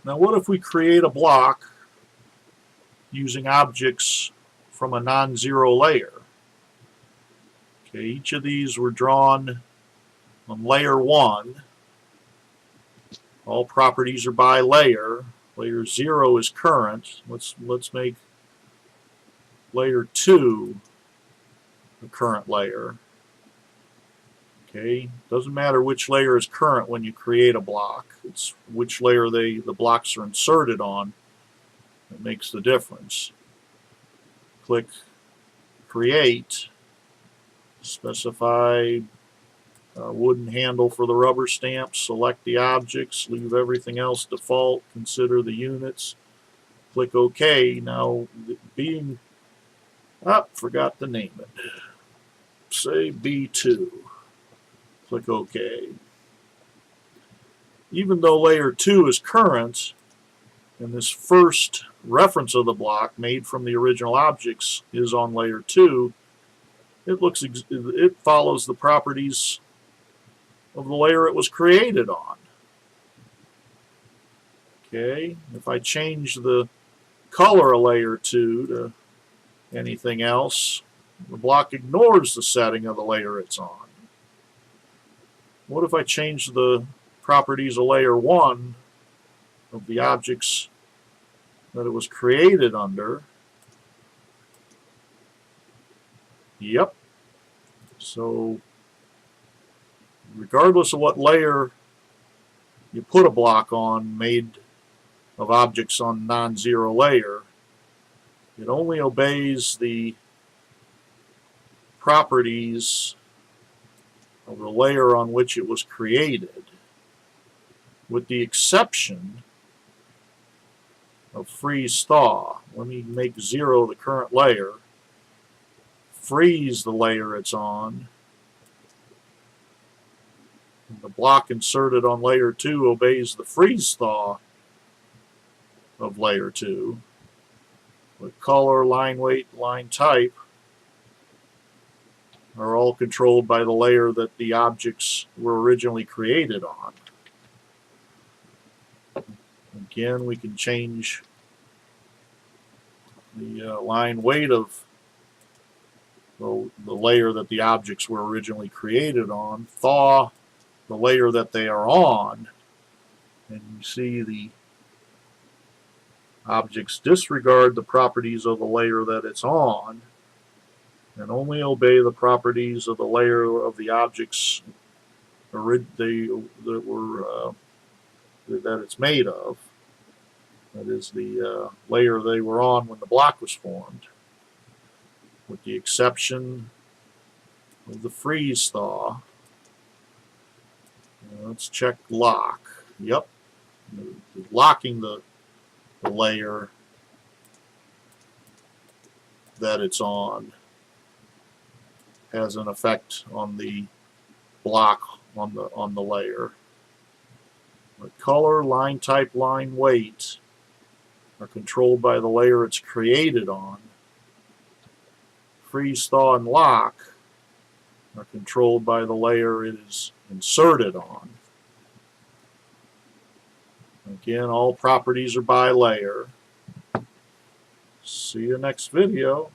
Now what if we create a block using objects from a non-zero layer? Okay, each of these were drawn on layer 1. All properties are by layer. Layer 0 is current. Let's make layer 2 the current layer. Okay, doesn't matter which layer is current when you create a block. It's which layer the blocks are inserted on that makes the difference. Click Create. Specify a wooden handle for the rubber stamp. Select the objects. Leave everything else default. Consider the units. Click OK. Now, being... forgot to name it. Say B2. Click OK. Even though layer 2 is current, and this first reference of the block made from the original objects is on layer 2, it follows the properties of the layer it was created on. Okay, if I change the color of layer 2 to anything else, the block ignores the setting of the layer it's on. What if I change the properties of layer 1 of the objects that it was created under? Yep. So regardless of what layer you put a block on made of objects on non-zero layer, it only obeys the properties of the layer on which it was created, with the exception of freeze thaw. Let me make 0 the current layer, freeze the layer it's on. The block inserted on layer 2 obeys the freeze thaw of layer 2. But color, line weight, line type are all controlled by the layer that the objects were originally created on. Again, we can change the line weight of the layer that the objects were originally created on, thaw the layer that they are on, and you see the objects disregard the properties of the layer that it's on and only obey the properties of the layer of the objects that it's made of. That is the layer they were on when the block was formed, with the exception of the freeze thaw. Let's check lock. Yep, locking the layer that it's on has an effect on the block on the layer. The color, line type, line weight are controlled by the layer it's created on. Freeze, thaw, and lock are controlled by the layer it is inserted on. Again, all properties are by layer. See you next video.